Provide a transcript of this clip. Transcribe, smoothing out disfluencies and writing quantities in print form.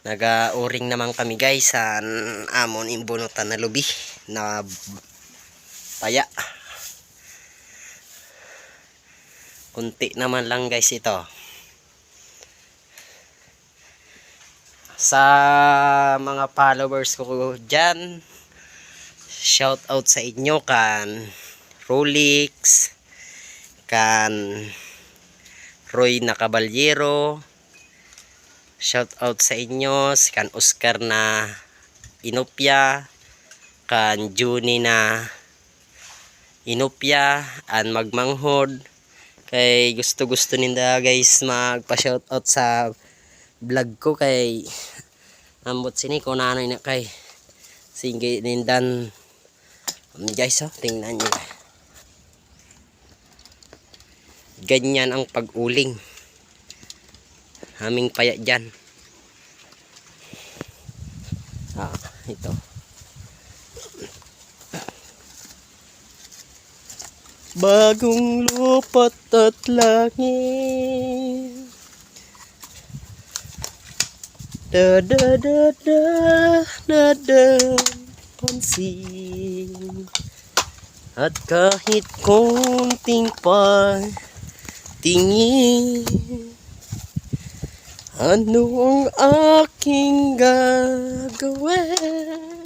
Naga-uring naman kami guys sa amon imbunutan na lubi na paya. Kunti naman lang guys ito. Sa mga followers ko dyan, shout out sa inyo kan Rolix, kan Roy na Caballero. Shout out sa inyo kan Oscar na Inopia, kan Juni na Inopia, an magmanghod. Kay gusto ninda guys magpa-shout out sa vlog ko kay ambot sini ko na ano na kay sige nindan guys tingnan niyo. Ganyan ang pag-uling. Aming paya dyan. Ito. Bagong lupat at langit. Da da da da da da pansin. At kahit konting pa tingin, ano ang aking gagawin?